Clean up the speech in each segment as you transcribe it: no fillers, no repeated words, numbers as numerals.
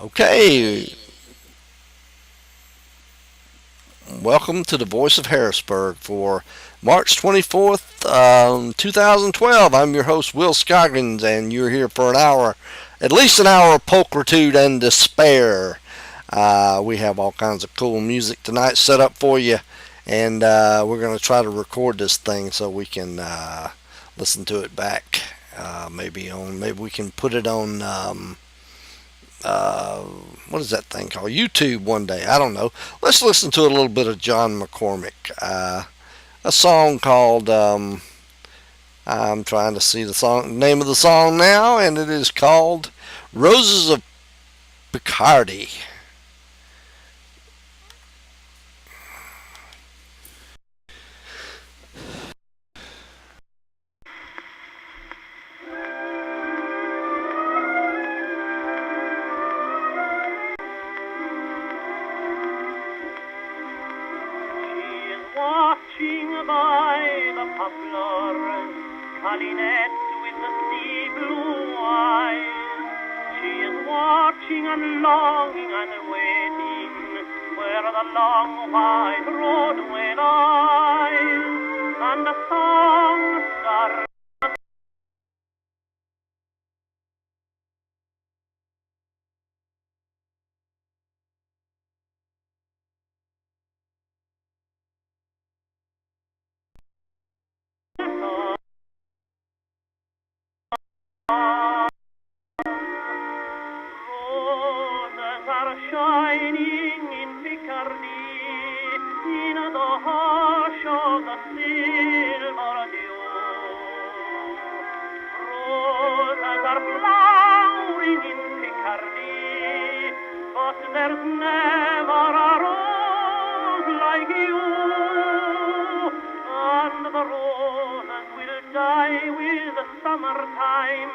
Okay, welcome to the Voice of Harrisburg for March 24th, 2012. I'm your host, Will Scoggins, and you're here for an hour, at least an hour of pulchritude and despair. We have all kinds of cool music tonight set up for you, and we're going to try to record this thing so we can listen to it back. Maybe we can put it on. Uh, what is that thing called? YouTube one day. I don't know. Let's listen to a little bit of John McCormick. A song called. I'm trying to see the name of the song now, and it is called "Roses of Picardy." Watching by the poplars, Calinette with the sea blue eyes. She is watching and longing and waiting where the long white roadway lies, and the song starts. Roses are shining in Picardy, in the hush of the silver dew. Roses are flowering in Picardy, but there's never a rose like you. And the roses will die with the summertime,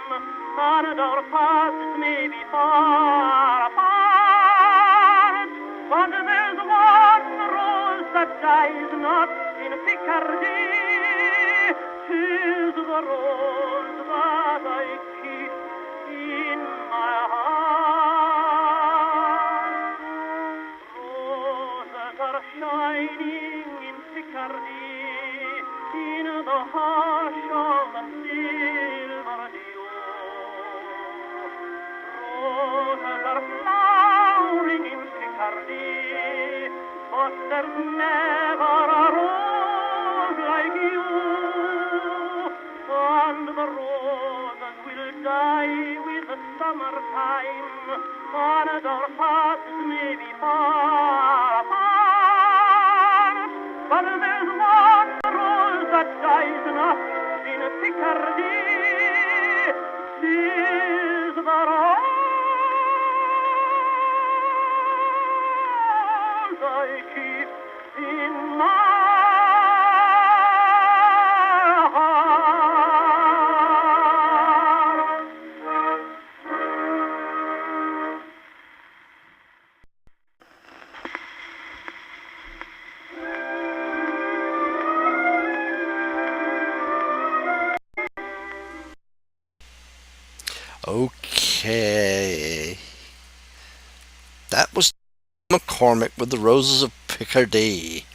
and our paths may be far apart, but there's one rose that dies not in Picardy. 'Tis the rose that I keep in my heart. Roses are shining in Picardy, in the hush of the silver dew. Roses are flowering in Picardy, but there's never a rose like you. And the roses will die with the summertime, and our paths may be far apart, but there's one rose that dies not in Picardy. 'Tis the rose I keep in my heart. Okay, that was McCormick with the Roses of Picardy.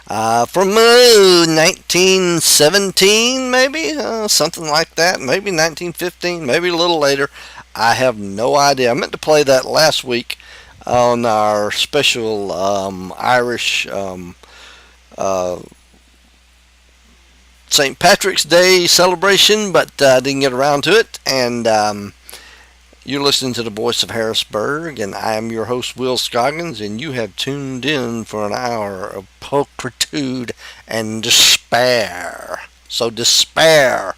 From 1917, maybe something like that. Maybe 1915, maybe a little later. I have no idea. I meant to play that last week on our special Irish uh, St. Patrick's Day celebration, but I didn't get around to it. And you're listening to the Voice of Harrisburg, and I am your host, Will Scoggins, and you have tuned in for an hour of pulchritude and despair. So despair.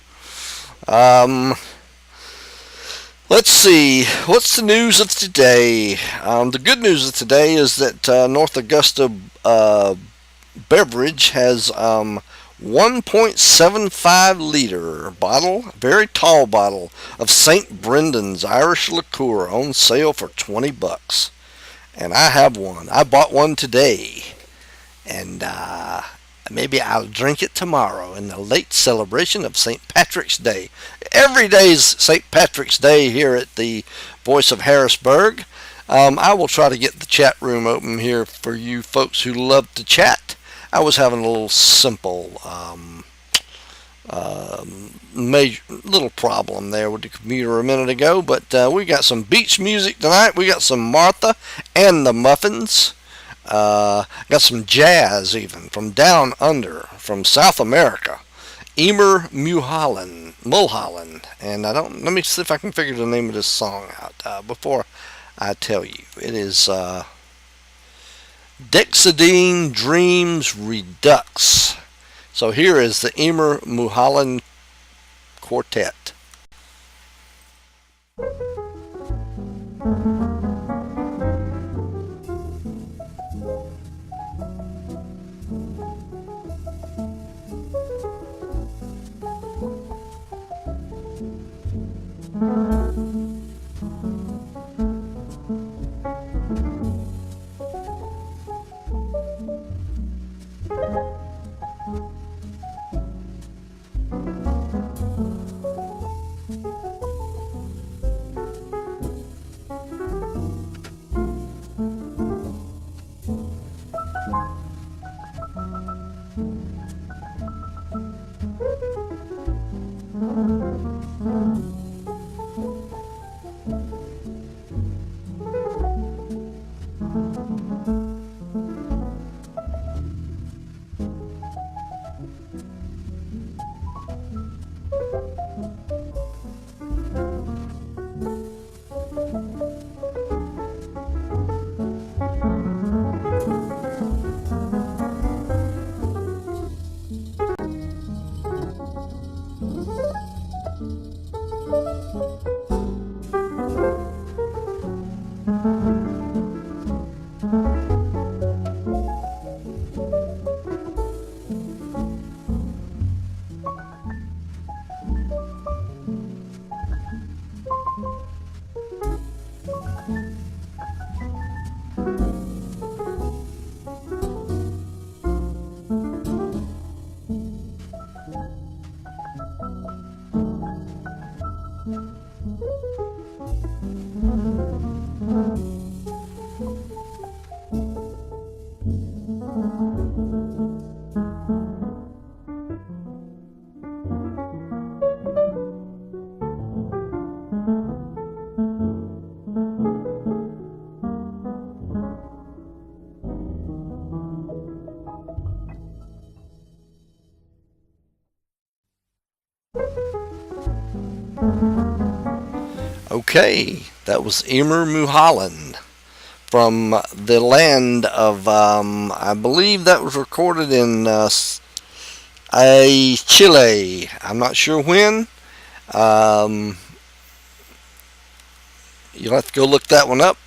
Let's see. What's the news of today? The good news of today is that North Augusta Beverage has 1.75 liter bottle, very tall bottle of St. Brendan's Irish liqueur on sale for $20, and I have one. I bought one today, and maybe I'll drink it tomorrow in the late celebration of St. Patrick's Day. Every day's St. Patrick's Day here at the Voice of Harrisburg. I will try to get the chat room open here for you folks who love to chat. I was having a little simple major little problem there with the computer a minute ago, but we got some beach music tonight. We got some Martha and the Muffins. Got some jazz even from down under, from South America. Emer Mulholland, and let me see if I can figure the name of this song out before I tell you. It is Dexedine Dreams Redux. So here is the Emer Mulholland Quartet. Okay, that was Emer Mulholland from the land of, I believe that was recorded in Chile. I'm not sure when. You'll have to go look that one up.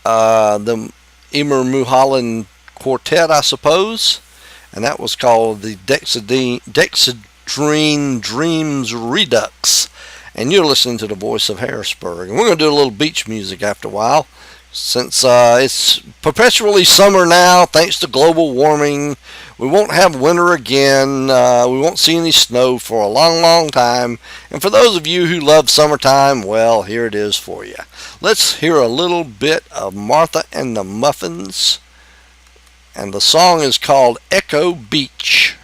The Emer Mulholland Quartet, I suppose, and that was called the Dexedrine Dreams Redux. And you're listening to the Voice of Harrisburg. And we're going to do a little beach music after a while, since it's perpetually summer now, thanks to global warming. We won't have winter again. We won't see any snow for a long, long time. And for those of you who love summertime, well, here it is for you. Let's hear a little bit of Martha and the Muffins. And the song is called Echo Beach.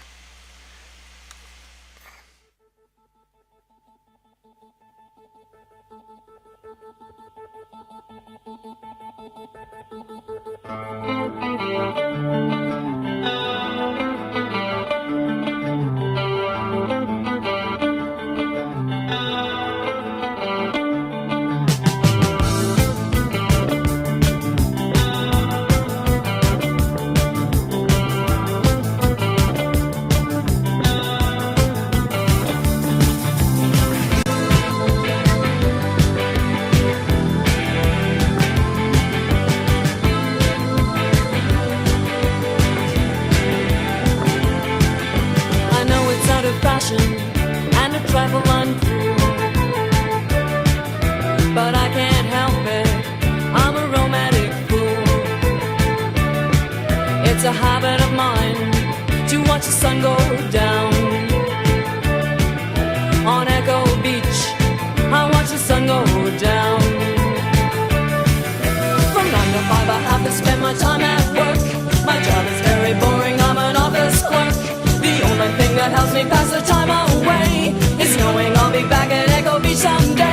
my time at work. My job is very boring, I'm an office clerk. The only thing that helps me pass the time away is knowing I'll be back at Echo Beach someday.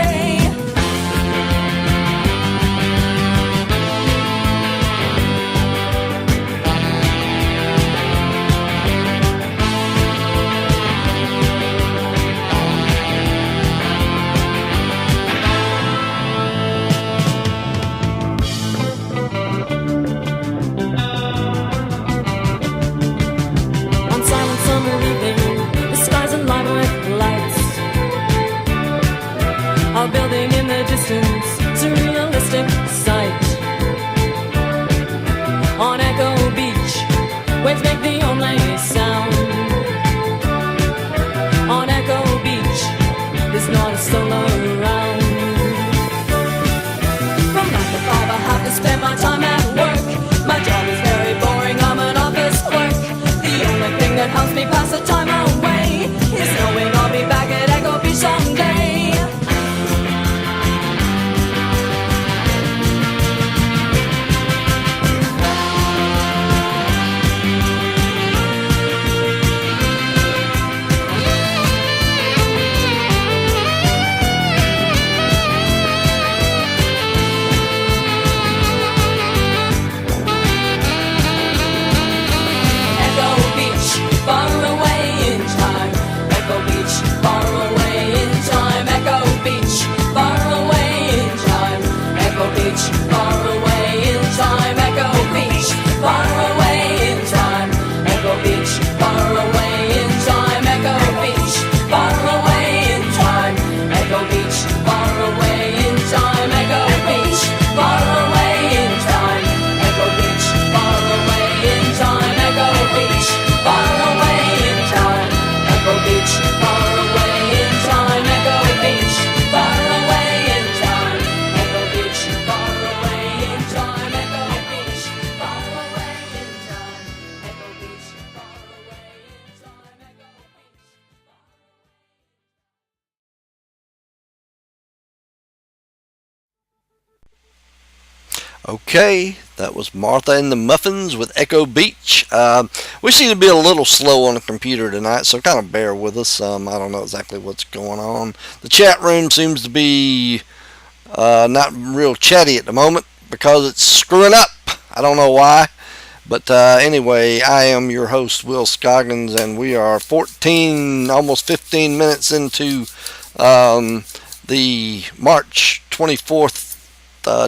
A building in the distance, surrealistic sight. On Echo Beach, waves make the only sound. On Echo Beach, there's not a soul around. From 9 to 5 I have to spend my time at work. My job is very boring, I'm an office clerk. The only thing that helps me pass the time away is knowing I'll be back at Echo Beach someday. Okay, that was Martha and the Muffins with Echo Beach. We seem to be a little slow on the computer tonight, so kind of bear with us. I don't know exactly what's going on. The chat room seems to be not real chatty at the moment because it's screwing up. I don't know why. But anyway, I am your host, Will Scoggins, and we are 14, almost 15 minutes into the March 24th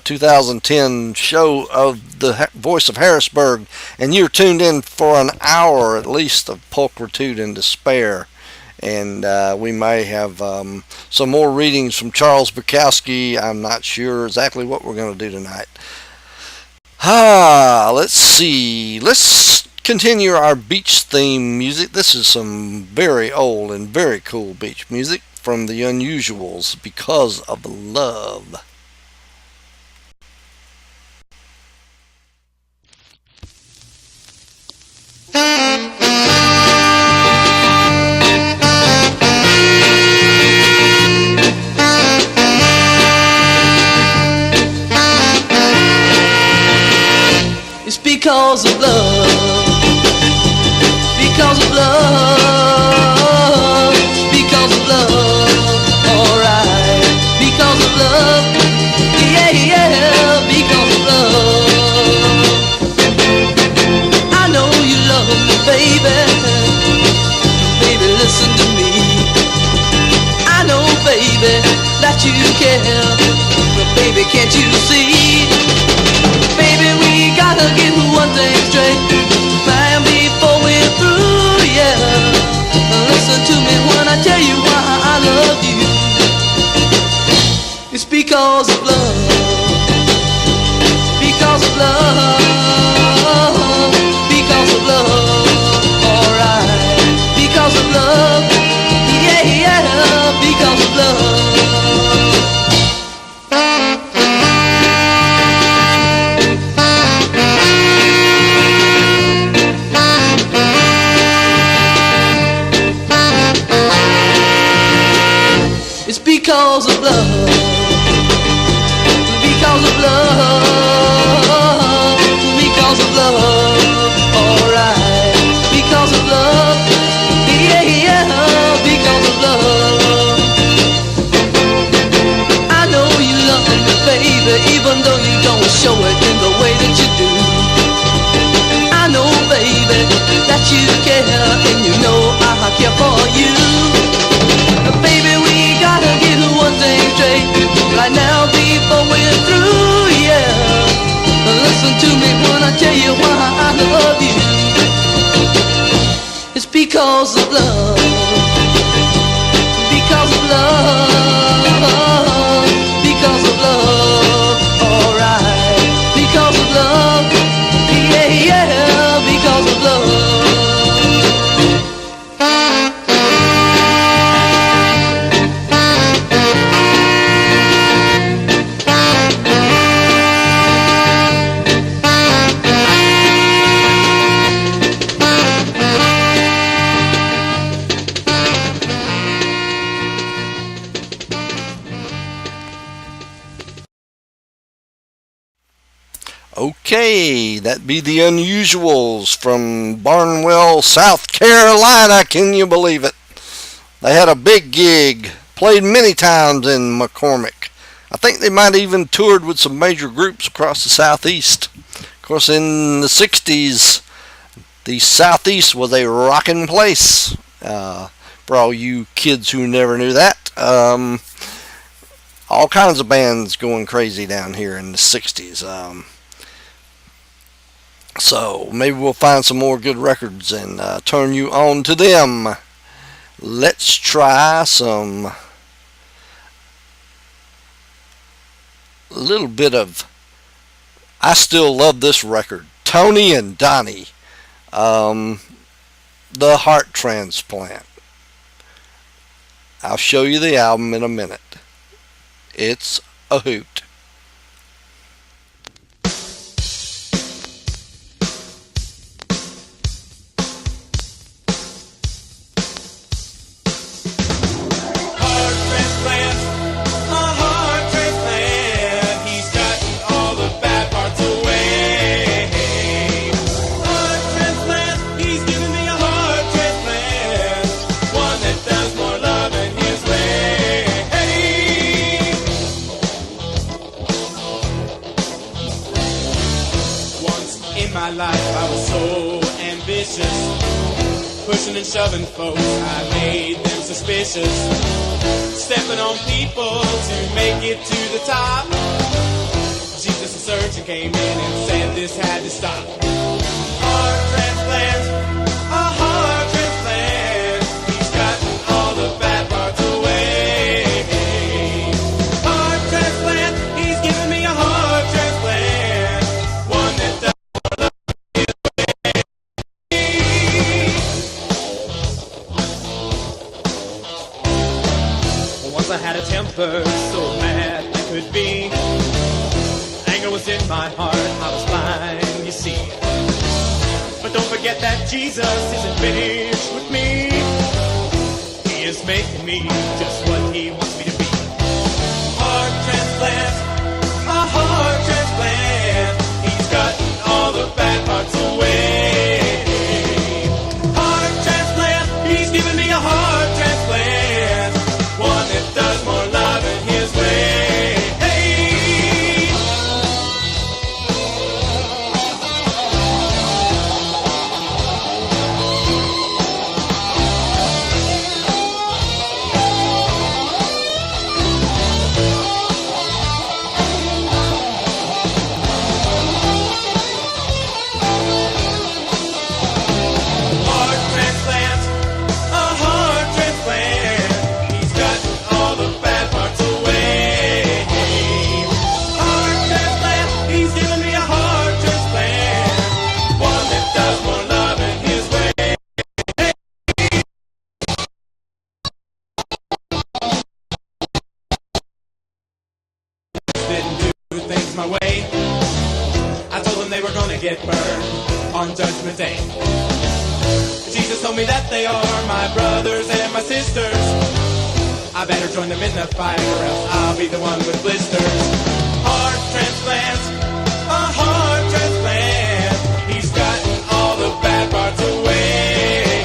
2010 show of the Voice of Harrisburg, and you're tuned in for an hour at least of pulchritude and despair. And we may have some more readings from Charles Bukowski. I'm not sure exactly what we're going to do tonight. Let's see. Let's continue our beach theme music. This is some very old and very cool beach music from the Unusuals, Because of Love. It's because of love, because of love, because of love, alright, because of love, yeah, yeah, because of love. I know you love me, baby, baby, listen to me. I know, baby, that you care, but baby, can't you see? Baby, we gotta get one thing straight, man, before we're through, yeah. Listen to me when I tell you why I love you. It's because of love, because of love, because of love, alright, because of love, yeah, yeah, because of love. It's because of love, Okay, that be the Unusuals from Barnwell, South Carolina. Can you believe it? They had a big gig, played many times in McCormick. I think they might even toured with some major groups across the Southeast. Of course, in the 60s, the Southeast was a rockin' place. For all you kids who never knew that, all kinds of bands going crazy down here in the 60s. So maybe we'll find some more good records and turn you on to them. Let's try some little bit of I Still Love This Record. Tony and Donnie. The Heart Transplant. I'll show you the album in a minute. It's a hoot. My life I was so ambitious, pushing and shoving folks, I made them suspicious, stepping on people to make it to the top. Jesus the surgeon came in and said this had to stop. Heart transplant, a heart transplant, he's gotten all the bad parts away. Heart transplant, he's giving me a heart transplant, one that does. Once I had a temper so mad I could be. Anger was in my heart, I was blind, you see. But don't forget that Jesus isn't finished with me. He is making me just what he wants me to be. Heart transplant, a heart transplant. He's gotten all the bad parts away. Heart transplant, he's giving me a heart transplant, one that does more love in his way. Hey! Heart transplant, a heart transplant. He's gotten all the bad parts away. Heart transplant, he's giving me a heart transplant, one that does more love in his way. Didn't do things my way. I told them they were gonna get burned on Judgment Day. Jesus told me that they are my brothers and my sisters. I better join them in the fight or else I'll be the one with blisters. Heart transplant, a heart transplant. He's gotten all the bad parts away.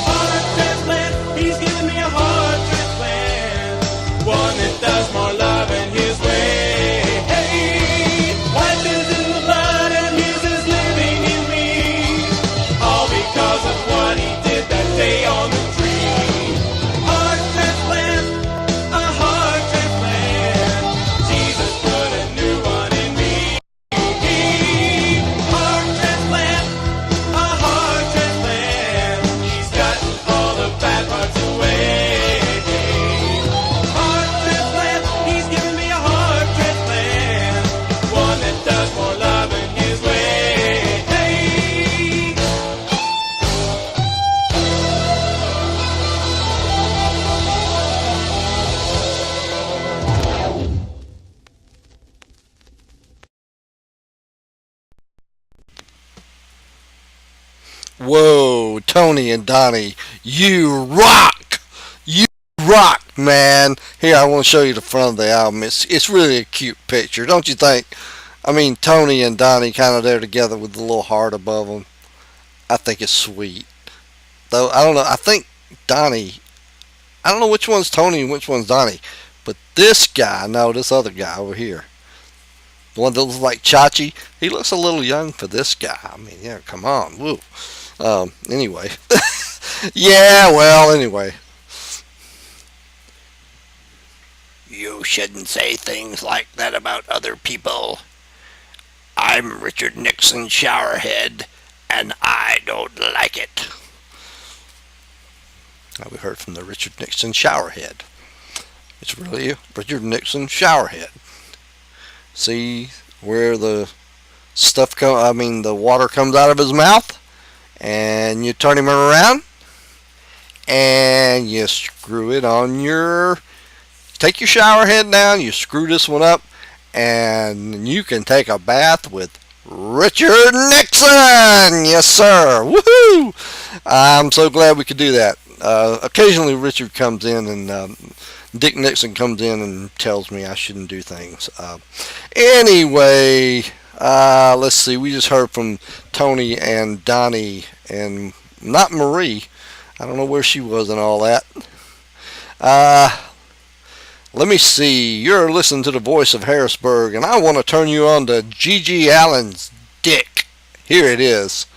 Heart transplant, he's giving me a heart transplant, one that does more love in his way. Hey, life is in the blood and his is living in me, all because of what he did that day on the tree. Heart transplant, a heart transplant. Jesus put a new one in me. Heart transplant, a heart transplant. He's gotten all the bad parts away. Heart transplant, he's giving me a heart transplant, one that does more love in his way. Hey! Whoa, Tony and Donnie, you rock! You rock, man! Here, I want to show you the front of the album. It's really a cute picture, don't you think? I mean, Tony and Donnie kind of there together with the little heart above them. I think it's sweet. Though, I don't know. I think Donnie, I don't know which one's Tony and which one's Donnie. But this guy, no, this other guy over here, the one that looks like Chachi, he looks a little young for this guy. I mean, yeah, come on. Woo. Anyway. Yeah, well, anyway. You shouldn't say things like that about other people. I'm Richard Nixon Showerhead, and I don't like it. Now we heard from the Richard Nixon Showerhead. It's really Richard Nixon Showerhead. See where the the water comes out of his mouth, and you turn him around, and you screw it on take your shower head down, you screw this one up, and you can take a bath with Richard Nixon. Yes, sir. Woohoo! I'm so glad we could do that. Occasionally Richard comes in and Dick Nixon comes in and tells me I shouldn't do things. Anyway, let's see. We just heard from Tony and Donnie and not Marie. I don't know where she was and all that. Let me see. You're listening to the Voice of Harrisburg, and I want to turn you on to G.G. Allen's Dick. Here it is.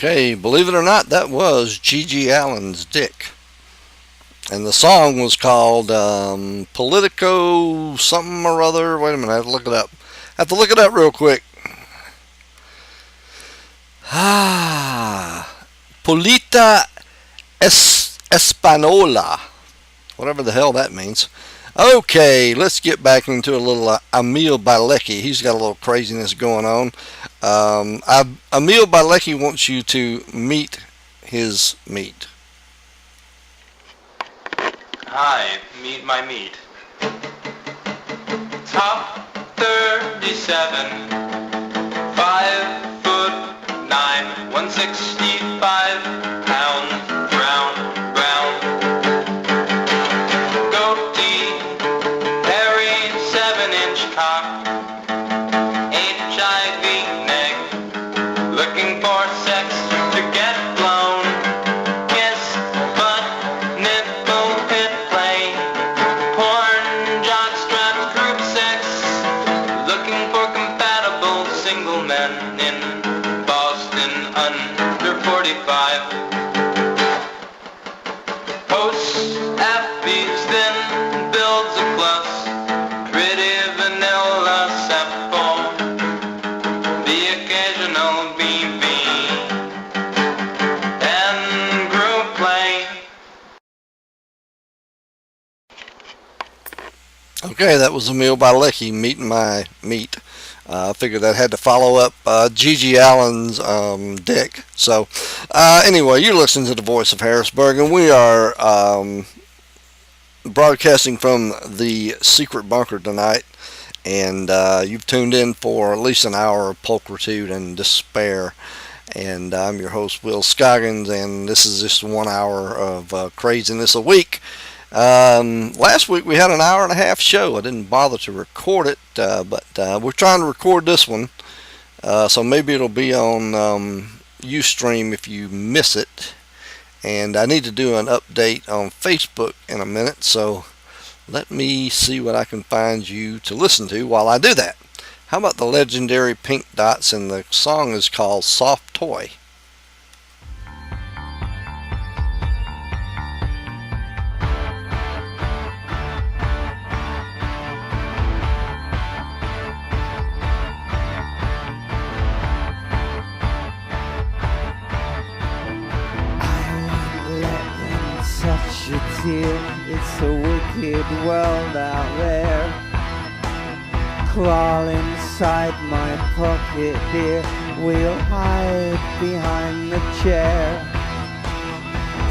Okay, believe it or not, that was G.G. Allen's Dick. And the song was called Politico something or other. Wait a minute, I have to look it up. Real quick. Polita Espanola. Whatever the hell that means. Okay, let's get back into a little Emil Bilecki. He's got a little craziness going on. Emil Bilecki wants you to meet his meat. Hi, meet my meat. Top 37, 5'9", 165 pounds, brown, They're 45. Posts Appy's then builds a plus. Pretty vanilla sample. The occasional BB. And group play. Okay, that was a meal by Lecky, Meeting My Meat. I figured that had to follow up Gigi Allen's Dick. So, anyway, you're listening to the Voice of Harrisburg, and we are broadcasting from the secret bunker tonight. And you've tuned in for at least an hour of pulchritude and despair. And I'm your host, Will Scoggins, and this is just 1 hour of craziness a week. Last week we had an hour and a half show. I didn't bother to record it, but we're trying to record this one, so maybe it'll be on Ustream if you miss it. And I need to do an update on Facebook in a minute, so let me see what I can find you to listen to while I do that. How about the legendary Pink Dots, and the song is called Soft Toy. Touch a tear, it's a wicked world out there. Crawl inside my pocket, dear, we'll hide behind the chair.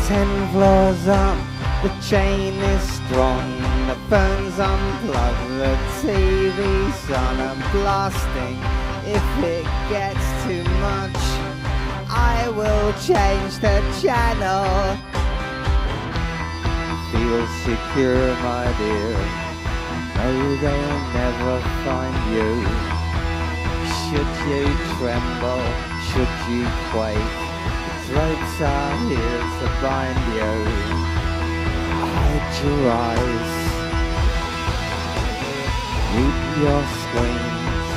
10 floors up, the chain is strong, the phone's unplugged, the TV's on and blasting. If it gets too much, I will change the channel. Feel secure, my dear. No, they'll never find you. Should you tremble, should you quake, the ropes are here to bind you. Hide your eyes, mute your screams.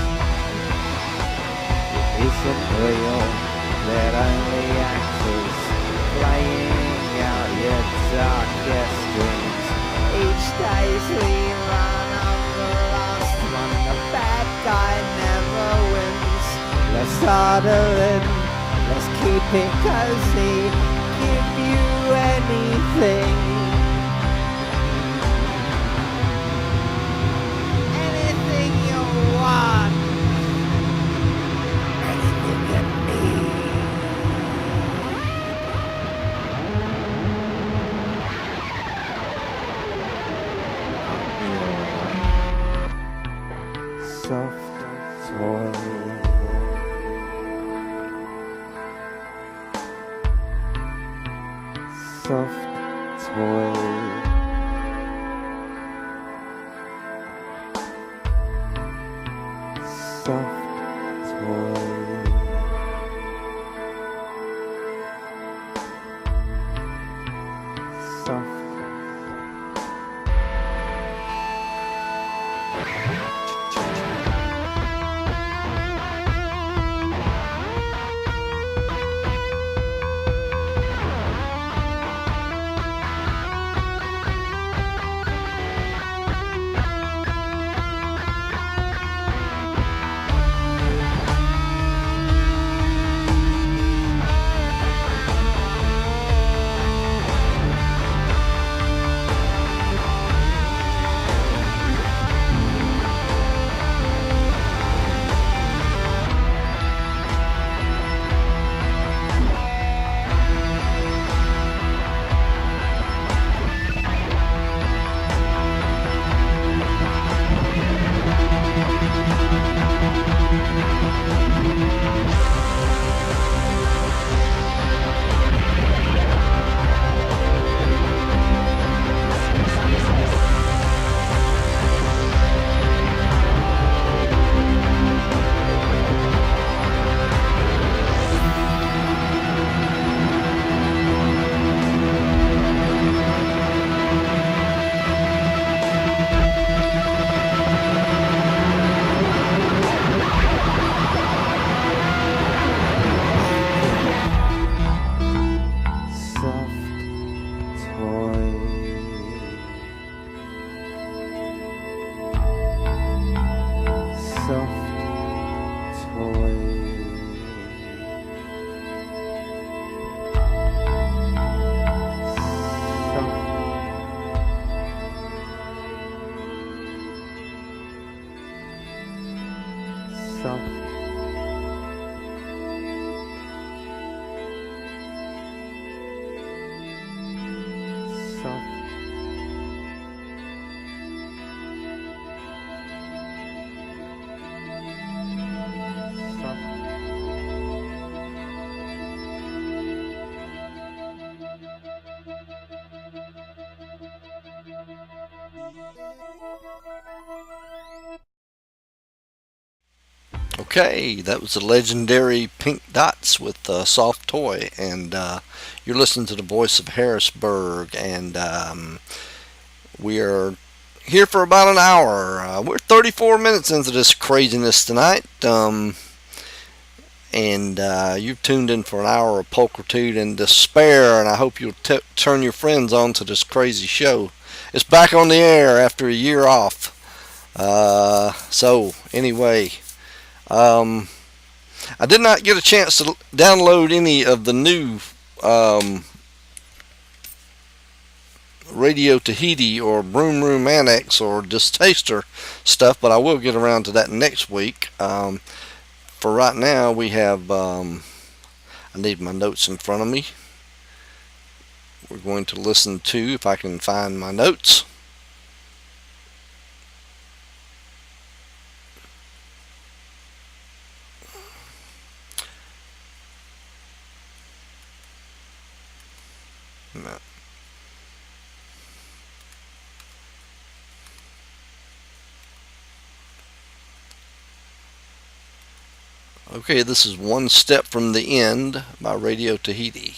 It isn't real, they're only actors playing out your darkest dreams. Each day's rerun of the last one. The bad guy never wins. Let's order in, let's keep it cozy, give you anything. Anything you want, anything you need. Soft toy. Soft toy. Soft toy. Soft. Okay, that was the legendary Pink Dots with Soft Toy, and you're listening to the Voice of Harrisburg, and we are here for about an hour. We're 34 minutes into this craziness tonight, and you've tuned in for an hour of pulchritude and despair, and I hope you'll turn your friends on to this crazy show. It's back on the air after a year off. So, anyway, I did not get a chance to download any of the new Radio Tahiti or Broom Room Annex or Distaster stuff, but I will get around to that next week. For right now, we have, I need my notes in front of me. We're going to listen to, if I can find my notes. No. Okay, this is One Step from the End by Radio Tahiti.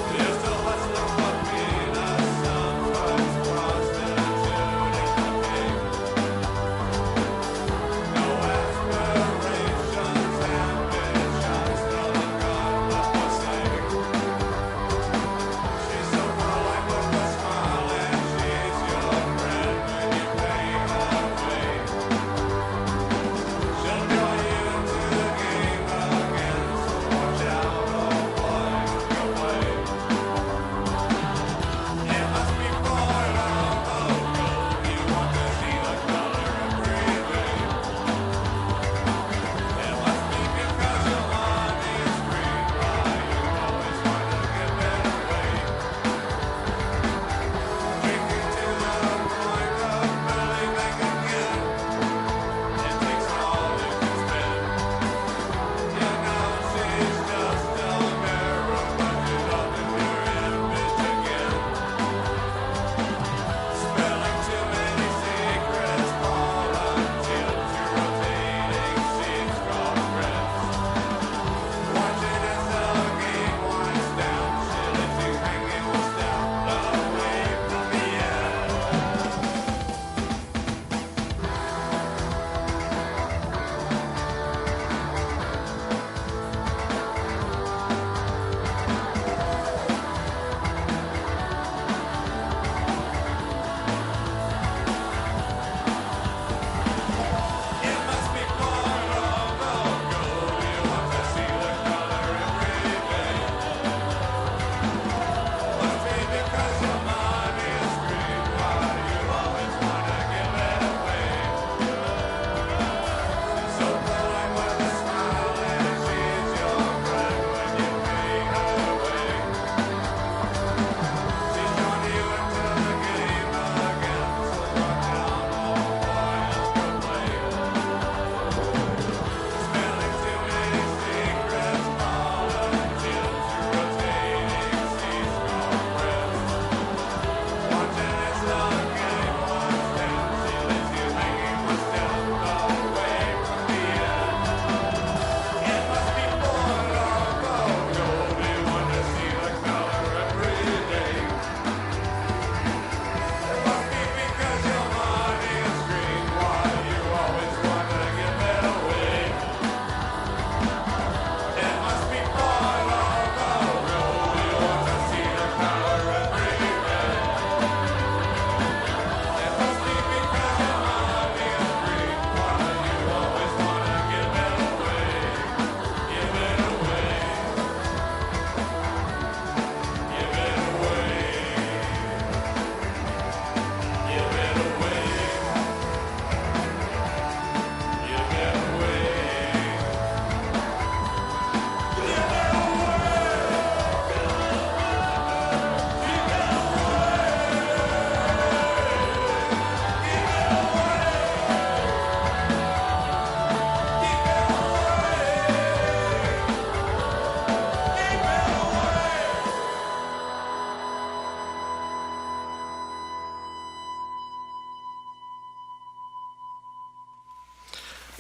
There's the hustler walking outside.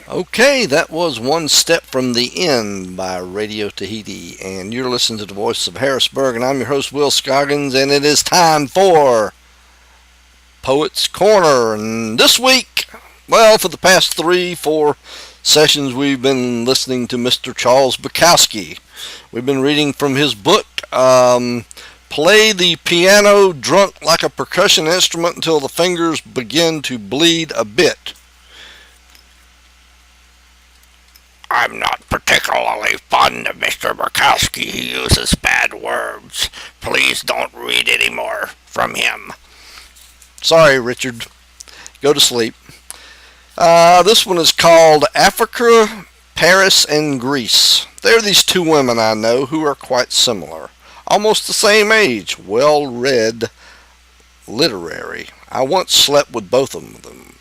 Okay, that was One Step from the End by Radio Tahiti, and you're listening to the Voice of Harrisburg, and I'm your host, Will Scoggins, and it is time for Poets Corner. And this week, well, for the past 3-4 sessions, we've been listening to Mr. Charles Bukowski. We've been reading from his book, Play the Piano Drunk Like a Percussion Instrument Until the Fingers Begin to Bleed a Bit. I'm not particularly fond of Mr. Bukowski. He uses bad words. Please don't read any more from him. Sorry, Richard. Go to sleep. This one is called Africa, Paris, and Greece. There are these two women I know who are quite similar. Almost the same age, well-read, literary. I once slept with both of them,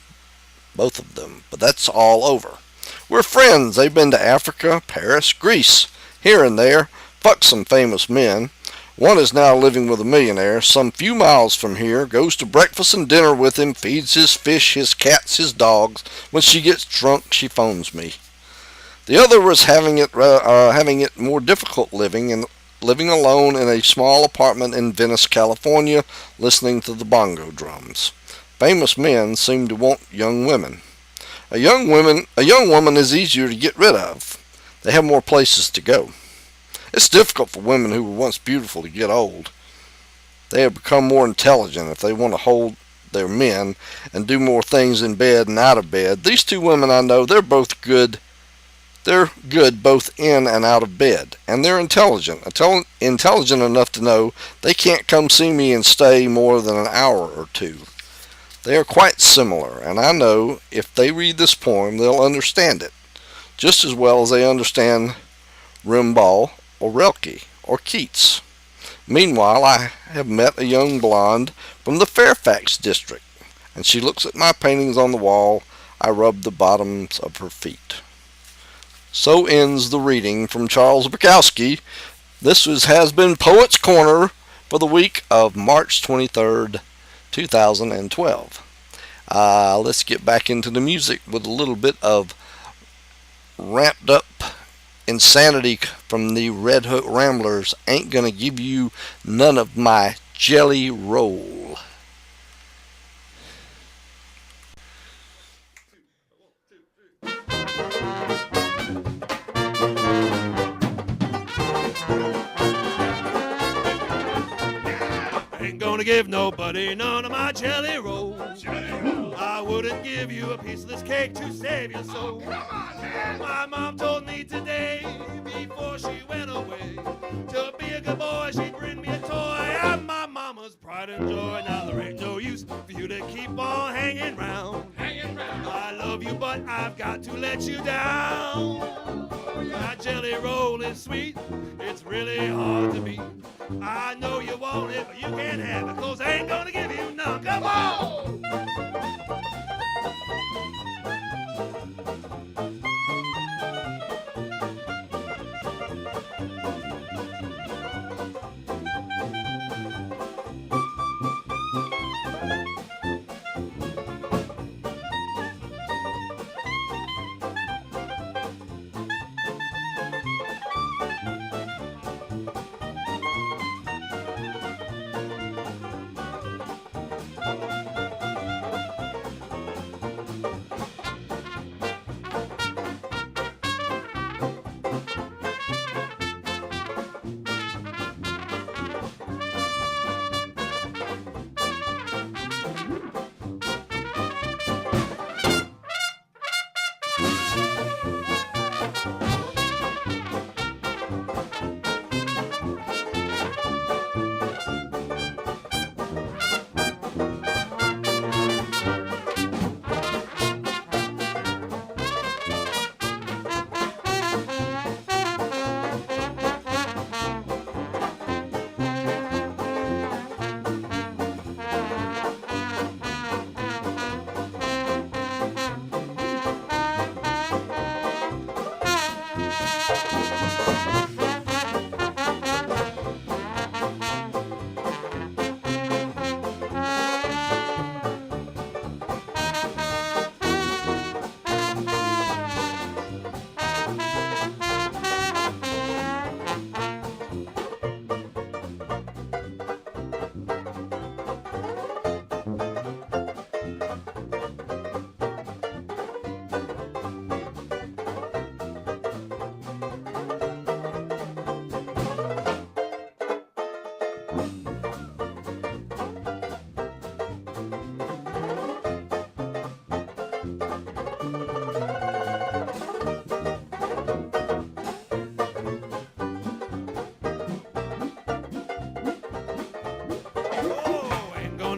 but that's all over. We're friends. They've been to Africa, Paris, Greece, here and there, fucked some famous men. One is now living with a millionaire some few miles from here, goes to breakfast and dinner with him, feeds his fish, his cats, his dogs. When she gets drunk, she phones me. The other was having it more difficult living alone in a small apartment in Venice, California, listening to the bongo drums. Famous men seem to want young women. A young woman is easier to get rid of. They have more places to go. It's difficult for women who were once beautiful to get old. They have become more intelligent if they want to hold their men and do more things in bed and out of bed. These two women I know, they're both good. They're good both in and out of bed. And they're intelligent. Intelligent enough to know they can't come see me and stay more than an hour or two. They are quite similar, and I know if they read this poem, they'll understand it, just as well as they understand Rimbaud or Rilke or Keats. Meanwhile, I have met a young blonde from the Fairfax district, and she looks at my paintings on the wall. I rub the bottoms of her feet. So ends the reading from Charles Bukowski. This has been Poets Corner for the week of March 23rd, 2012. Let's get back into the music with a little bit of ramped up insanity from the Red Hook Ramblers. Ain't gonna give you none of my jelly roll. Ain't gonna give nobody none of my jelly rolls. I wouldn't give you a piece of this cake to save your soul. My mom told me today, before she went away, to be a good boy, she'd bring me a toy. I'm my mama's pride and joy. Now there ain't no use for you to keep on hanging round. I love you, but I've got to let you down. My jelly roll is sweet, it's really hard to beat. I know you want it, but you can't have it, 'cause I ain't gonna give you none. Come on!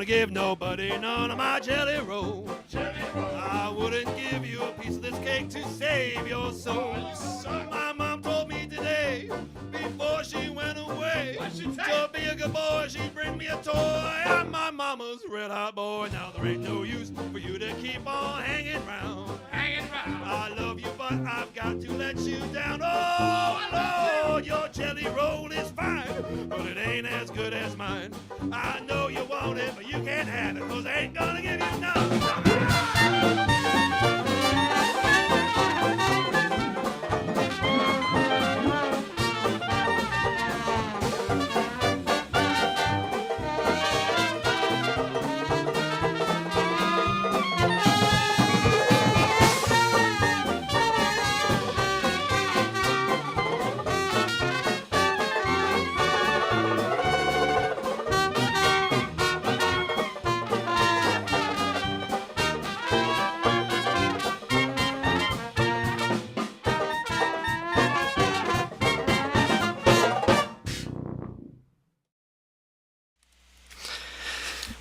give nobody none of my jelly roll. I wouldn't give you a piece of this cake to save your soul. My mom told me today, before she went away, to be a good boy, she'd bring me a toy. I'm my mama's red hot boy. Now there ain't no use for you to keep on hanging round. I love you, but I've got to let you down. Oh, Lord, your jelly roll is fine, but it ain't as good as mine. I know you want it, but you can't have it, 'cause I ain't gonna give you none.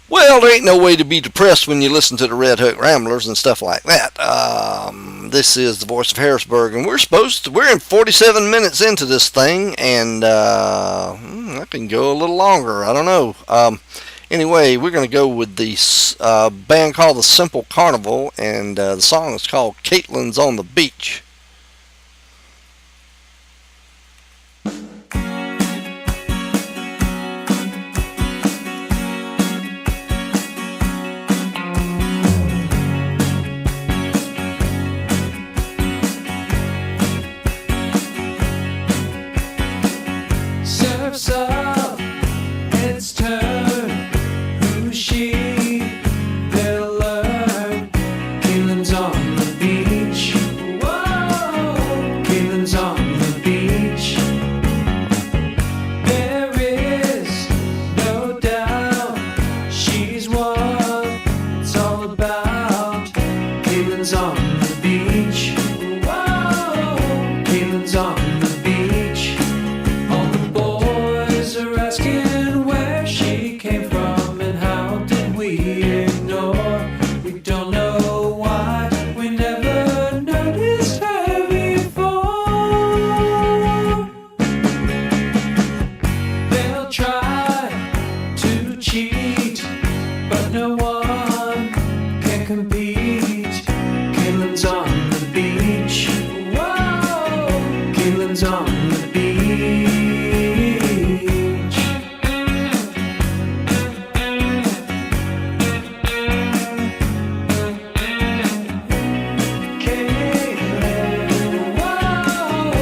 Well, there ain't no way to be depressed when you listen to the Red Hook Ramblers and stuff like that. This is the Voice of Harrisburg, and we're in 47 minutes into this thing, and I can go a little longer. I don't know. Anyway, we're going to go with the band called the Simple Carnival, and the song is called Caitlin's on the Beach. Surf's up, it's turn. Who's she? They'll learn. Caitlin's on the beach. Whoa, Caitlin's on the beach. There is no doubt she's what it's all about. Caitlin's on the beach. Whoa, Caitlin's on the beach. All the boys are asking where she came from and how did we ignore. We don't know why, we never noticed her before. They'll try to cheat, but no one can compete. Caitlin's on the beach. Whoa, Caitlin's on the beach. Caitlin, whoa,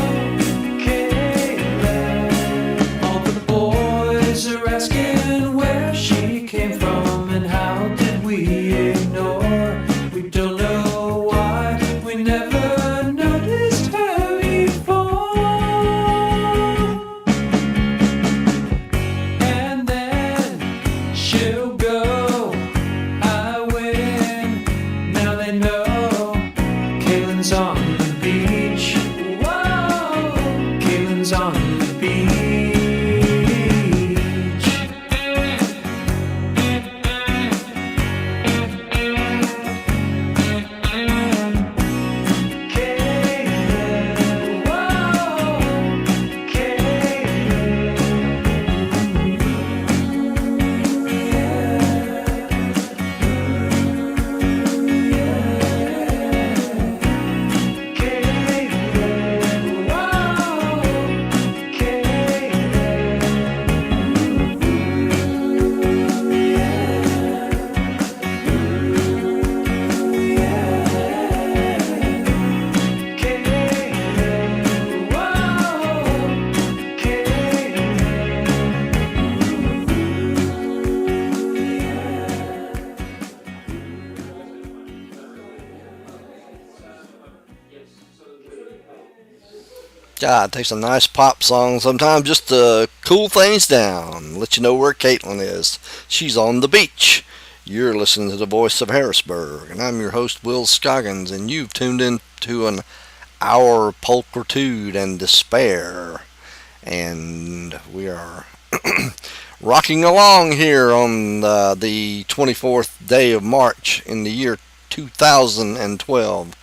Caitlin. All the boys are asking where she came from and how did we ignore. We don't know why, we never noticed her before. And then she'll go, I win. Now they know Caitlin's on the beach. Whoa, Caitlin's on the beach. Caitlin, whoa, Caitlin, God, it takes a nice pop song sometimes just to cool things down, let you know where Caitlin is. She's on the beach. You're listening to the Voice of Harrisburg, and I'm your host, Will Scoggins, and you've tuned in to an hour of pulchritude and despair. And we are rocking along here on the 24th day of March in the year 2012.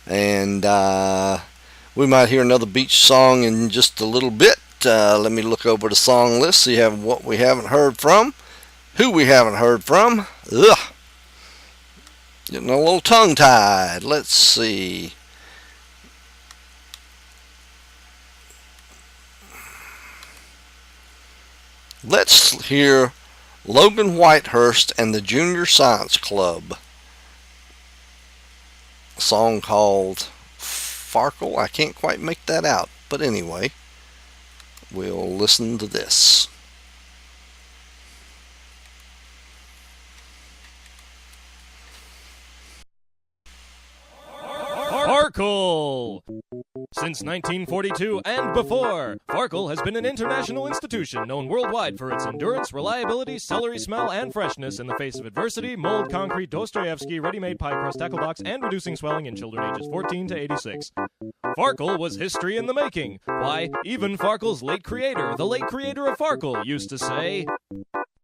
And we might hear another beach song in just a little bit. Let me look over the song list, see what we haven't heard from, who we haven't heard from. Ugh. Getting a little tongue-tied. Let's see. Let's hear Logan Whitehurst and the Junior Science Club. A song called Farkle. I can't quite make that out. But anyway, we'll listen to this. Farkle! Since 1942 and before, Farkle has been an international institution known worldwide for its endurance, reliability, celery smell, and freshness in the face of adversity, mold, concrete, Dostoevsky, ready-made pie crust, tackle box, and reducing swelling in children ages 14 to 86. Farkle was history in the making. Why, even Farkle's late creator, the late creator of Farkle, used to say,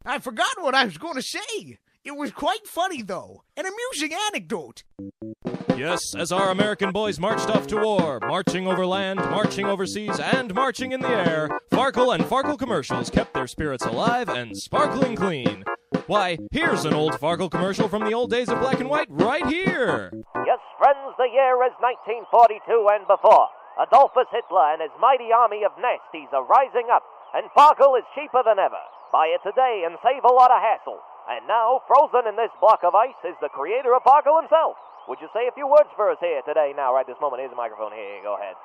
I forgot what I was going to say. It was quite funny, though. An amusing anecdote. Yes, as our American boys marched off to war, marching over land, marching overseas, and marching in the air, Farkle and Farkle commercials kept their spirits alive and sparkling clean. Why, here's an old Farkle commercial from the old days of black and white right here. Yes, friends, the year is 1942 and before. Adolphus Hitler and his mighty army of nasties are rising up, and Farkle is cheaper than ever. Buy it today and save a lot of hassle. And now, frozen in this block of ice, is the creator of Farkle himself. Would you say a few words for us here today? Now, right this moment, here's the microphone. Here, go ahead.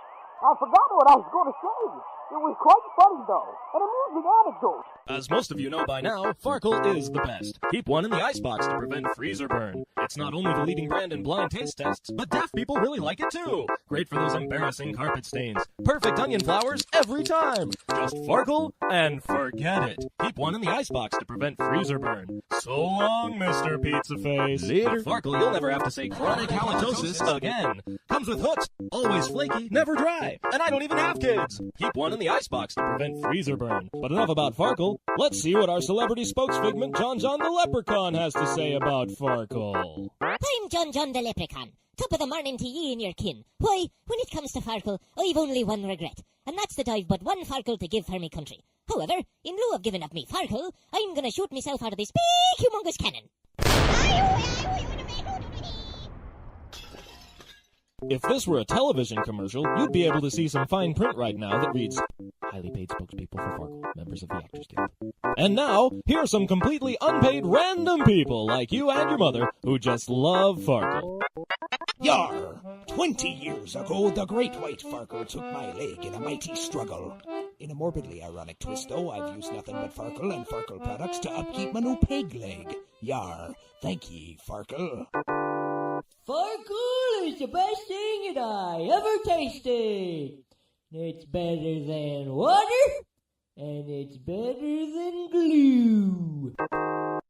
I forgot what I was going to say. It was quite funny, though. An amusing anecdote. As most of you know by now, Farkle is the best. Keep one in the icebox to prevent freezer burn. It's not only the leading brand in blind taste tests, but deaf people really like it too. Great for those embarrassing carpet stains. Perfect onion flowers every time. Just Farkle and forget it. Keep one in the icebox to prevent freezer burn. So long, Mr. Pizza Face. Later. With Farkle, you'll never have to say chronic halitosis again. Comes with hooks, always flaky, never dry. And I don't even have kids. Keep one in the icebox to prevent freezer burn. But enough about Farkle. Let's see what our celebrity spokesfigment John the Leprechaun has to say about Farkle. I'm John the Leprechaun. Top of the morning to ye and your kin. Why, when it comes to Farkle, I've only one regret, and that's that I've but one Farkle to give for me country. However, in lieu of giving up me Farkle, I'm gonna shoot myself out of this big humongous cannon. If this were a television commercial, you'd be able to see some fine print right now that reads, highly paid spokespeople for Farkle, members of the Actors Guild. And now, here are some completely unpaid random people like you and your mother who just love Farkle. Yar! 20 years ago, the great white Farkle took my leg in a mighty struggle. In a morbidly ironic twist, though, I've used nothing but Farkle and Farkle products to upkeep my new peg leg. Yar! Thank ye, Farkle. Farkle is the best thing that I ever tasted. It's better than water, and it's better than glue.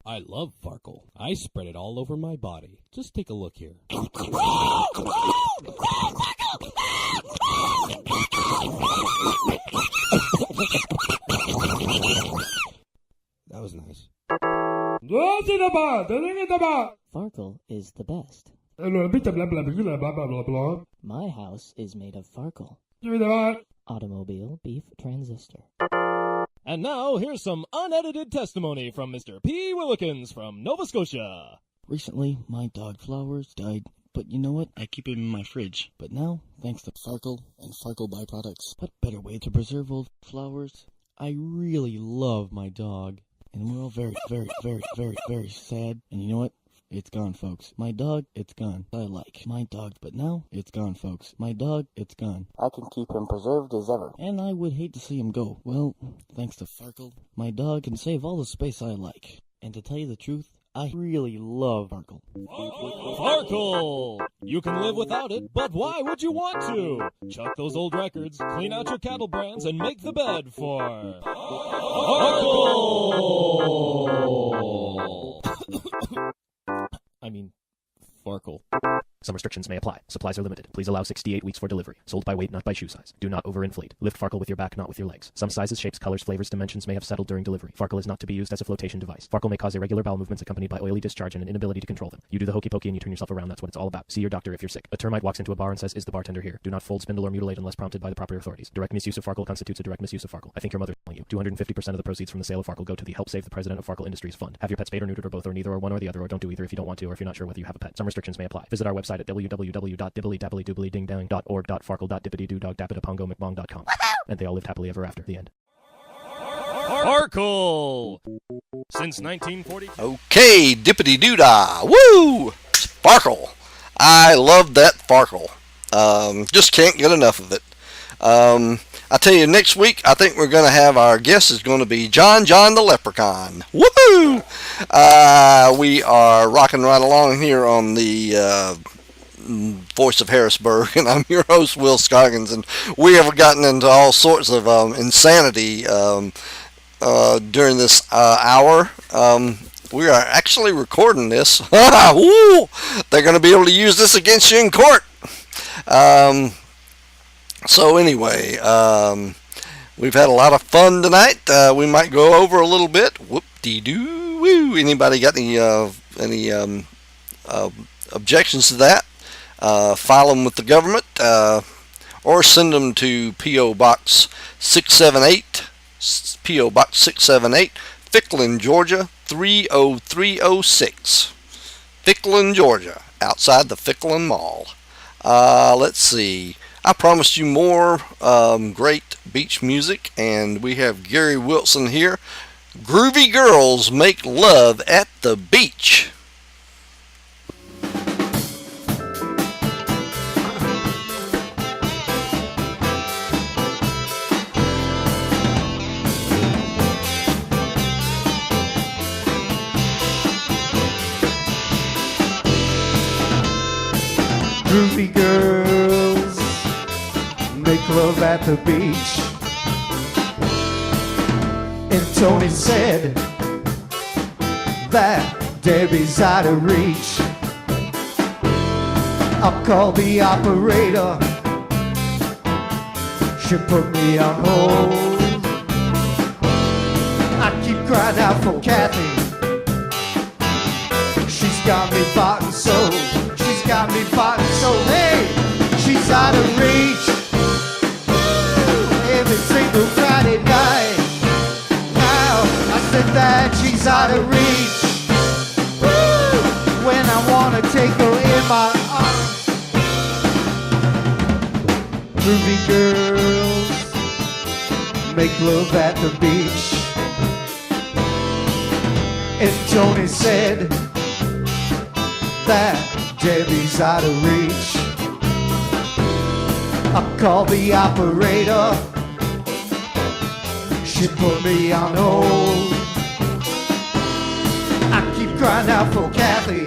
I love Farkle. I spread it all over my body. Just take a look here. That was nice. Farkle is the best. My house is made of Farkle. Automobile beef transistor. And now, here's some unedited testimony from Mr. P. Willikins from Nova Scotia. Recently, my dog Flowers died, but you know what? I keep him in my fridge. But now, thanks to Farkle and Farkle byproducts, what better way to preserve old flowers? I really love my dog, and we're all very, very, very, very, very sad. And you know what? It's gone, folks. My dog, it's gone. I like my dog, but now it's gone, folks. My dog, it's gone. I can keep him preserved as ever. And I would hate to see him go. Well, thanks to Farkle, my dog can save all the space I like. And to tell you the truth, I really love Farkle. Farkle! You can live without it, but why would you want to? Chuck those old records, clean out your cattle brands, and make the bed for Farkle! I mean, Farkle. Some restrictions may apply. Supplies are limited. Please allow 6 to 8 weeks for delivery. Sold by weight, not by shoe size. Do not overinflate. Lift Farkle with your back, not with your legs. Some sizes, shapes, colors, flavors, dimensions may have settled during delivery. Farkle is not to be used as a flotation device. Farkle may cause irregular bowel movements accompanied by oily discharge and an inability to control them. You do the hokey pokey and you turn yourself around. That's what it's all about. See your doctor if you're sick. A termite walks into a bar and says, "Is the bartender here?" Do not fold, spindle, or mutilate unless prompted by the proper authorities. Direct misuse of Farkle constitutes a direct misuse of Farkle. I think your mother's telling you. 250% of the proceeds from the sale of Farkle go to the Help Save the President of Farkle Industries Fund. Have your pet spayed or neutered or both or neither or one or the other, or don't do either if you don't want to or if you're not sure whether you have a pet. Some restrictions may apply. Visit our website at www.dibbly-dabbly-doobly-ding-dang.org.farkle.dippity-doo-dog-dappity-pongomcbong.com. And they all lived happily ever after. The end. Farkle! Since 1942. Okay, dippity doo dah. Woo! Farkle. I love that Farkle. Just can't get enough of it. I tell you, next week I think we're going to have our guest is going to be John the Leprechaun. Woohoo! We are rocking right along here on the Voice of Harrisburg, and I'm your host, Will Scoggins, and we have gotten into all sorts of insanity during this hour. We are actually recording this. Woo! They're going to be able to use this against you in court. So anyway, we've had a lot of fun tonight. We might go over a little bit. Whoop-de-doo. Woo! Anybody got any objections to that? File them with the government, or send them to P.O. Box 678, P.O. Box 678, Ficklin, Georgia 30306. Ficklin, Georgia, outside the Ficklin Mall. Let's see. I promised you more great beach music, and we have Gary Wilson here. Groovy Girls Make Love at the Beach. Groovy girls make love at the beach. And Tony said that Debbie's out of reach. I'll call the operator. She put me on hold. I keep crying out for Kathy. She's got me bought and sold. She's got me bought and sold. Hey, she's out of reach. Every single Friday night. Now I said that she's out of reach. When I wanna take her in my arms. Groovy girls make love at the beach. And Tony said that Debbie's out of reach. I called the operator. She put me on hold. I keep crying out for Kathy.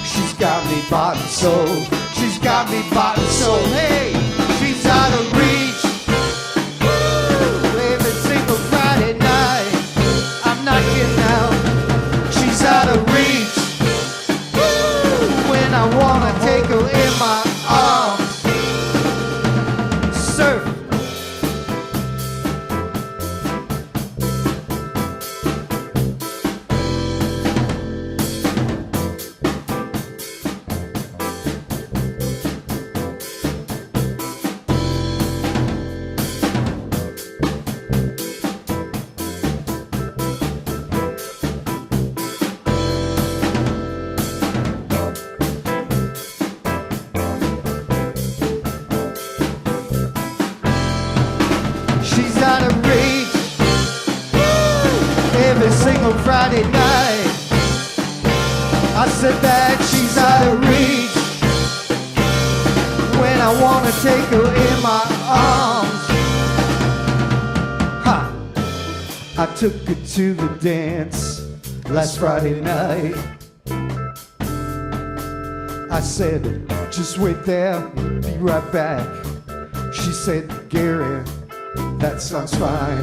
She's got me bought and sold. She's got me bought and sold. Hey, she's out of reach. Every single Friday night, I'm not getting out. She's out of reach. When I wanna take her in my arms. Surf. She's out of reach. Every single Friday night. I said that she's out of reach. When I wanna take her in my arms. Ha! I took her to the dance last Friday night. I said, just wait there, be right back. She said, Gary, that sounds fine.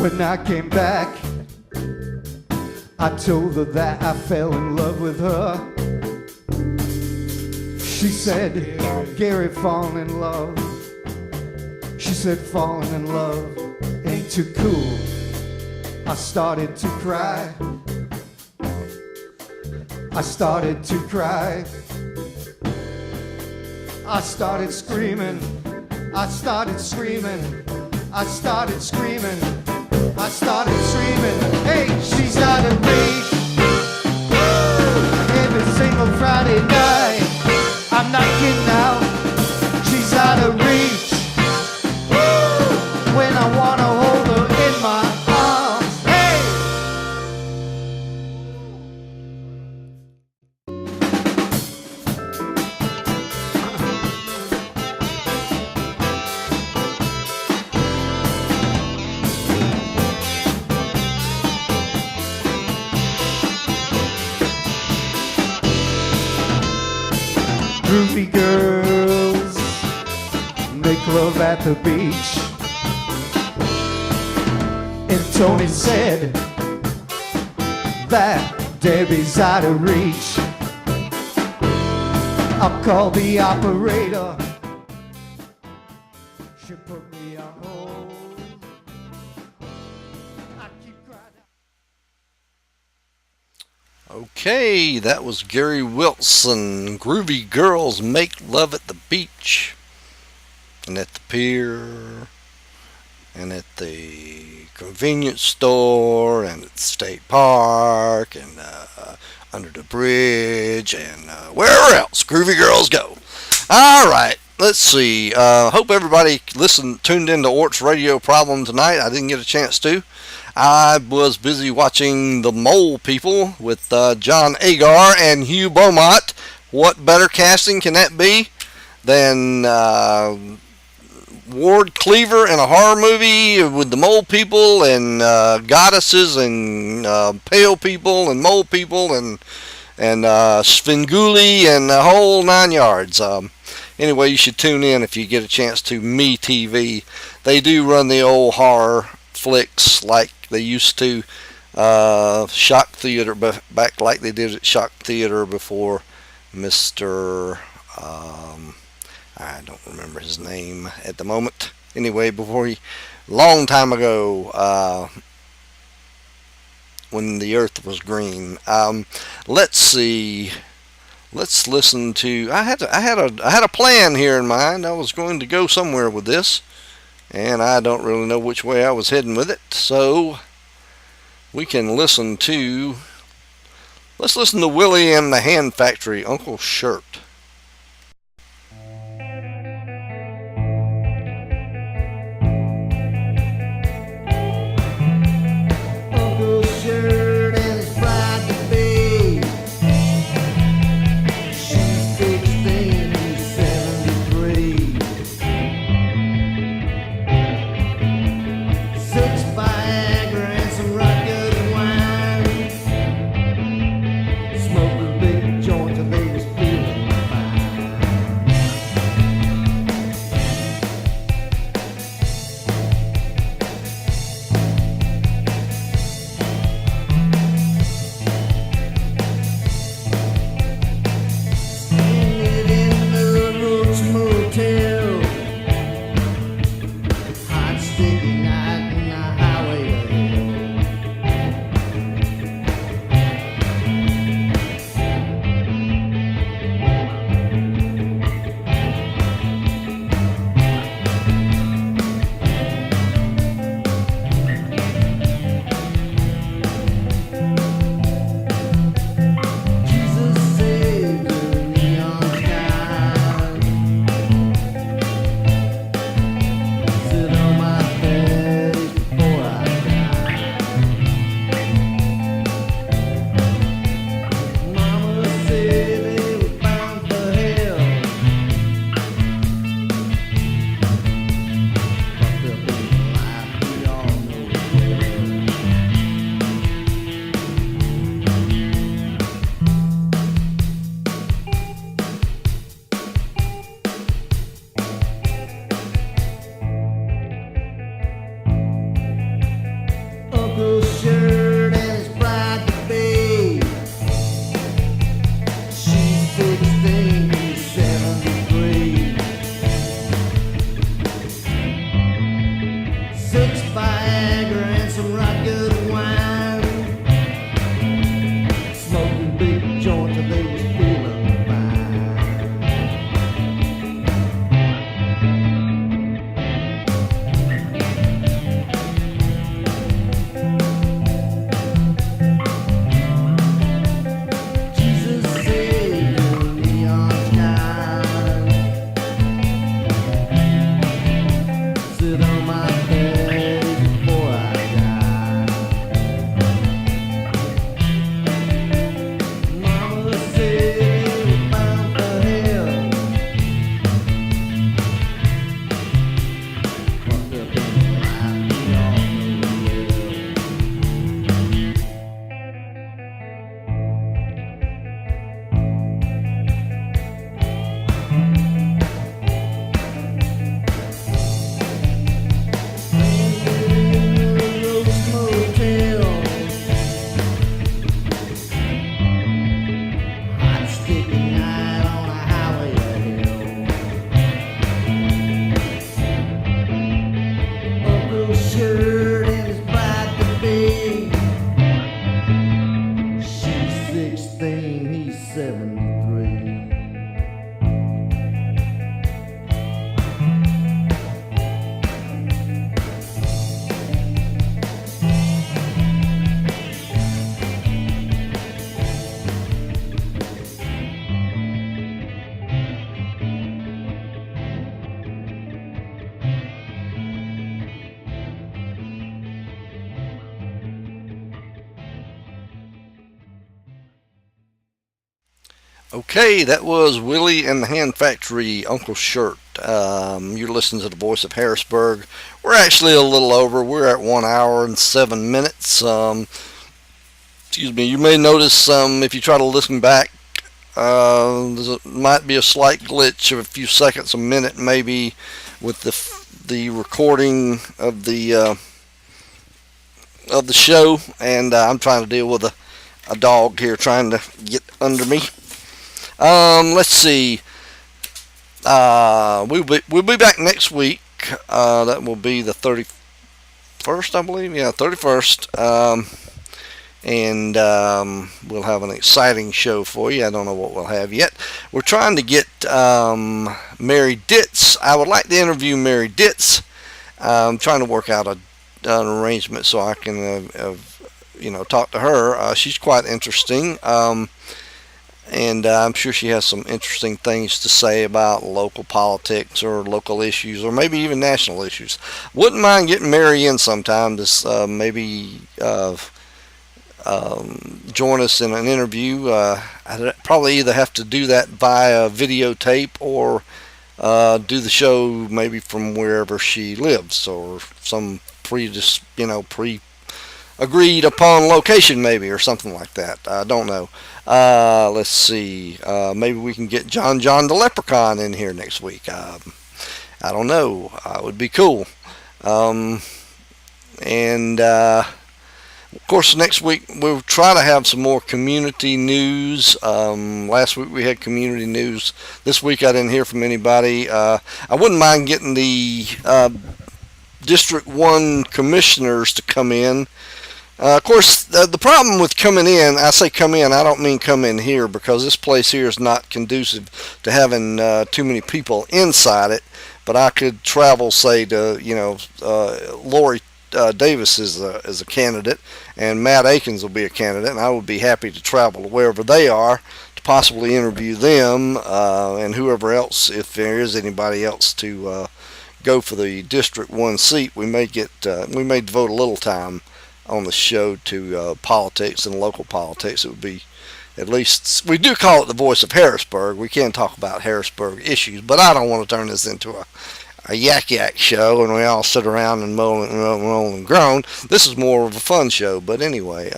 When I came back, I told her that I fell in love with her. She said, Gary, falling in love. She said, falling in love ain't too cool. I started to cry. I started to cry. I started screaming. I started screaming. I started screaming. I started screaming. Hey, she's out of reach. Every single Friday night. I'm not kidding now. She's out of reach. When I wanna hold her in my arms. Hey! Groovy girls make love at the beach. And Tony said that Debbie's out of reach. I'll call the operator. She put me on hold. I keep crying. Okay, that was Gary Wilson. Groovy girls make love at the beach and at the pier and at the convenience store and at the state park and under the bridge and wherever else groovy girls go. All right, let's see. Hope everybody tuned into Ort's radio problem tonight. I didn't get a chance to. I was busy watching The Mole People with John Agar and Hugh Beaumont. What better casting can that be than Ward Cleaver in a horror movie with the mole people and goddesses and pale people and mole people and Svengoolie and the whole 9 yards. Anyway, you should tune in if you get a chance to Me TV. They do run the old horror flicks like they used to. Shock Theater, back like they did at Shock Theater before Mr. I don't remember his name at the moment. Anyway, long time ago, when the earth was green. Let's see. Let's listen to. I had a plan here in mind. I was going to go somewhere with this, and I don't really know which way I was heading with it. So we can listen to. Let's listen to Willie and the Hand Factory, Uncle Shirt. Joint and they was feeling 1973. Okay, that was Willie and the Hand Factory, Uncle Shirt. You're listening to the Voice of Harrisburg. We're actually a little over. We're at 1 hour and 7 minutes. Excuse me. You may notice if you try to listen back, might be a slight glitch of a few seconds, a minute maybe, with the recording of the show, and I'm trying to deal with a dog here trying to get under me. Let's see. We'll be back next week. That will be the 31st, I believe. Yeah, 31st. And we'll have an exciting show for you. I don't know what we'll have yet. We're trying to get Mary Ditz. I would like to interview Mary Ditz. I'm trying to work out an arrangement so I can, talk to her. She's quite interesting. And I'm sure she has some interesting things to say about local politics or local issues or maybe even national issues. Wouldn't mind getting Mary in sometime to maybe join us in an interview. I'd probably either have to do that via videotape or do the show maybe from wherever she lives or some agreed upon location maybe or something like that. I don't know. Let's see. Maybe we can get John the Leprechaun in here next week. I don't know. It would be cool. And of course, next week we'll try to have some more community news. Last week we had community news. This week I didn't hear from anybody. I wouldn't mind getting the District 1 commissioners to come in. Of course, the problem with coming in, I say come in, I don't mean come in here, because this place here is not conducive to having too many people inside it. But I could travel, say, to, Lori Davis is a candidate, and Matt Akins will be a candidate, and I would be happy to travel to wherever they are to possibly interview them, and whoever else, if there is anybody else to go for the District 1 seat. We may devote a little time on the show to politics and local politics. It would be, at least, we do call it the Voice of Harrisburg. We can talk about Harrisburg issues, but I don't want to turn this into a yak show and we all sit around and moan and groan. This is more of a fun show, but anyway,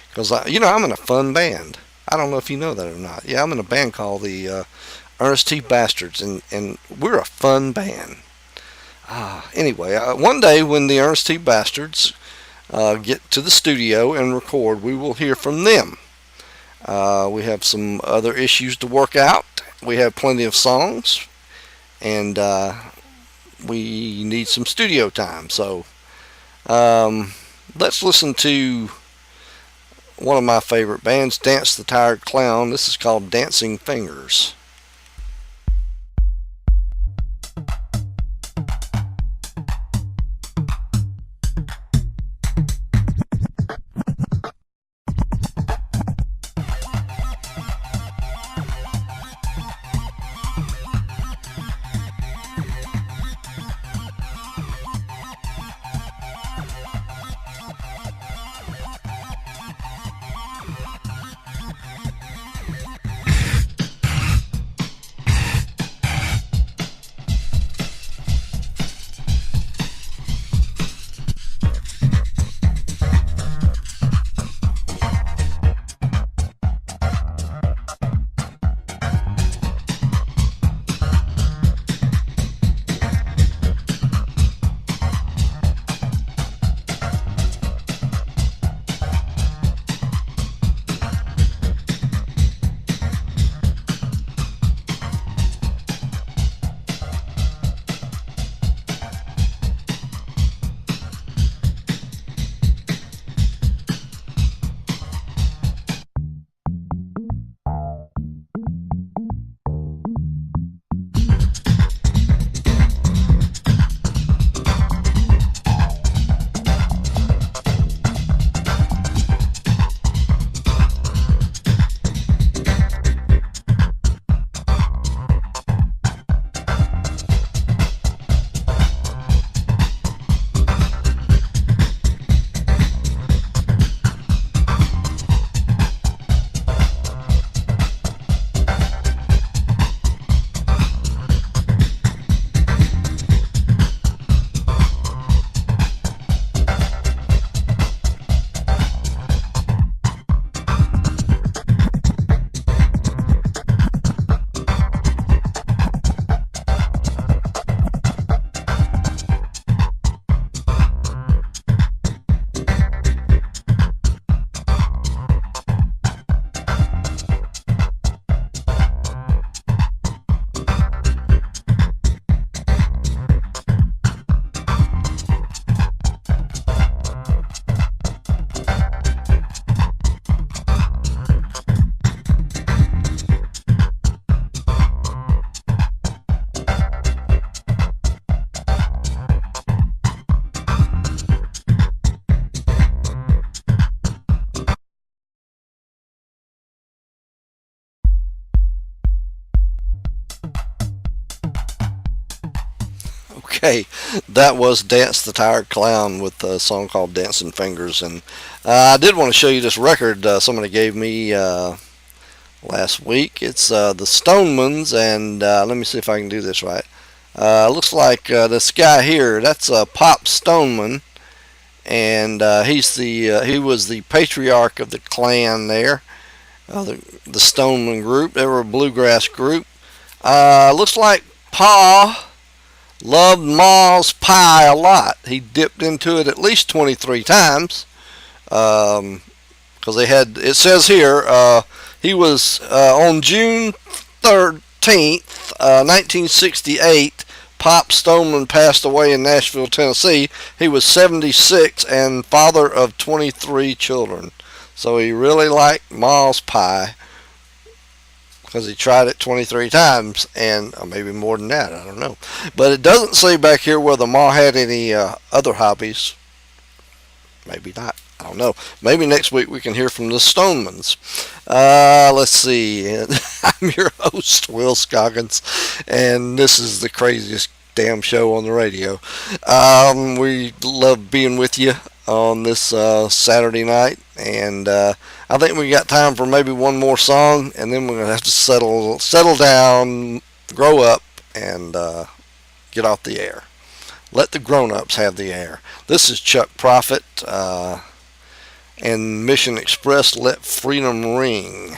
because I'm in a fun band. I don't know if you know that or not. Yeah, I'm in a band called the Ernest T. Bastards, and we're a fun band. Anyway, one day when the Ernest T. Bastards get to the studio and record, we will hear from them. We have some other issues to work out. We have plenty of songs, and we need some studio time. So let's listen to one of my favorite bands, Dance the Tired Clown. This is called Dancing Fingers. Okay, that was Dance the Tired Clown with a song called Dancing Fingers. And I did want to show you this record somebody gave me last week. It's the Stonemans, and let me see if I can do this right. Looks like this guy here, that's Pop Stoneman, and he was the patriarch of the clan there, the Stoneman group. They were a bluegrass group. Looks like Pa loved Ma's pie a lot. He dipped into it at least 23 times. Because they had, it says here, he was on June 13th, 1968. Pop Stoneman passed away in Nashville, Tennessee. He was 76 and father of 23 children. So he really liked Ma's pie because he tried it 23 times, and maybe more than that, I don't know. But it doesn't say back here whether Ma had any other hobbies. Maybe not. I don't know. Maybe next week we can hear from the Stonemans. Let's see. I'm your host, Will Scoggins, and this is the craziest damn show on the radio. We love being with you on this Saturday night, and I think we got time for maybe one more song, and then we're gonna have to settle down, grow up, and get off the air. Let the grown-ups have the air. This is Chuck Prophet and Mission Express, Let Freedom Ring.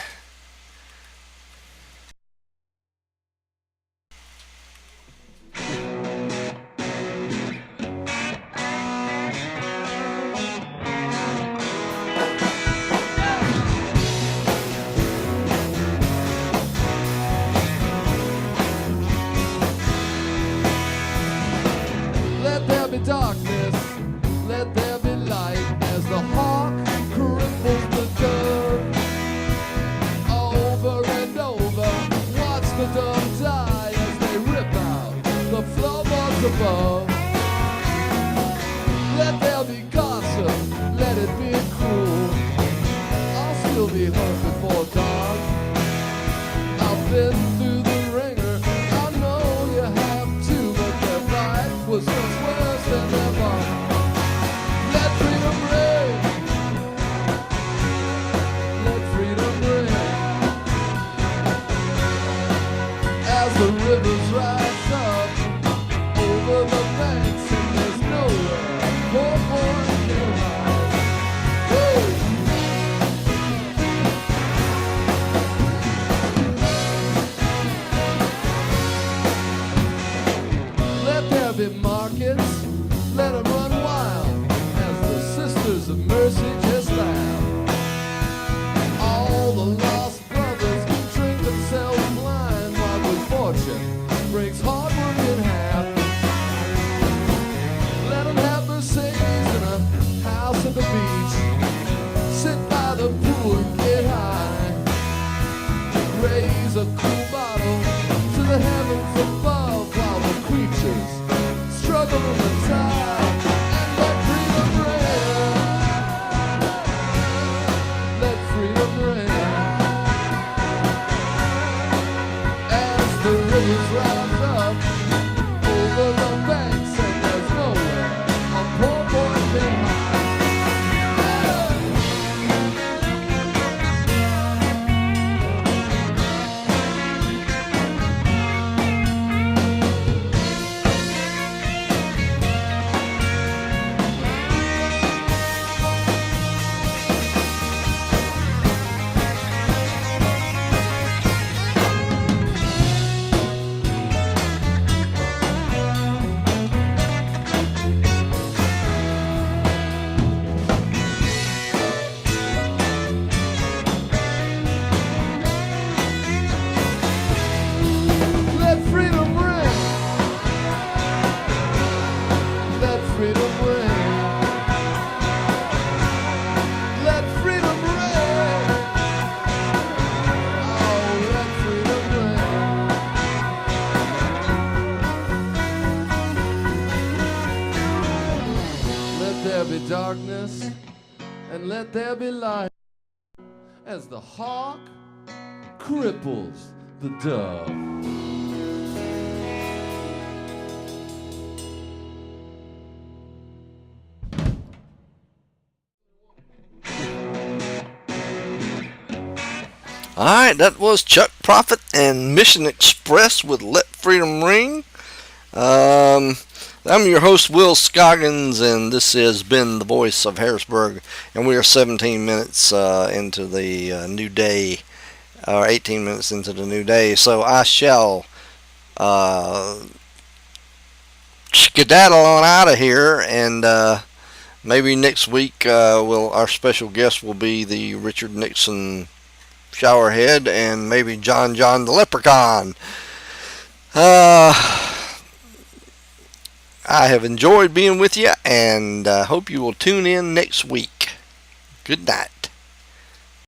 Let there be darkness, let there be light, as the hawk cripples the dove. Over and over, watch the dove die as they rip out the floorboards above. Let there be gossip, let it be cruel. I'll still be home before dawn. I've been through the ringer, I know you have too, but their fight was much worse than their bomb. Let freedom ring, let freedom ring, as the rivers rise up over the banks, and there's nowhere poor boys can hide. Woo! Let there be markets, let them run wild, as the sisters of mercy just laugh. All the lost brothers drink themselves blind, while good fortune breaks hard work in half. Let them have Mercedes and a house at the beach, sit by the pool and get high, raise a cool bottle to the heavens above, while the creatures struggle in the tide, and let freedom ring, let freedom ring, as the rivers rise up over the banks, and there's nowhere a poor boy can hide. Let freedom ring, let freedom ring, let freedom ring, oh, let freedom ring. Let there be darkness, and let there be light, as the hawk cripples the dove. All right, that was Chuck Prophet and Mission Express with Let Freedom Ring. I'm your host, Will Scoggins, and this has been the Voice of Harrisburg, and we are 17 minutes into the new day, or 18 minutes into the new day, so I shall skedaddle on out of here, and maybe next week our special guest will be the Richard Nixon showerhead, and maybe John the Leprechaun. I have enjoyed being with you, and hope you will tune in next week. Good night.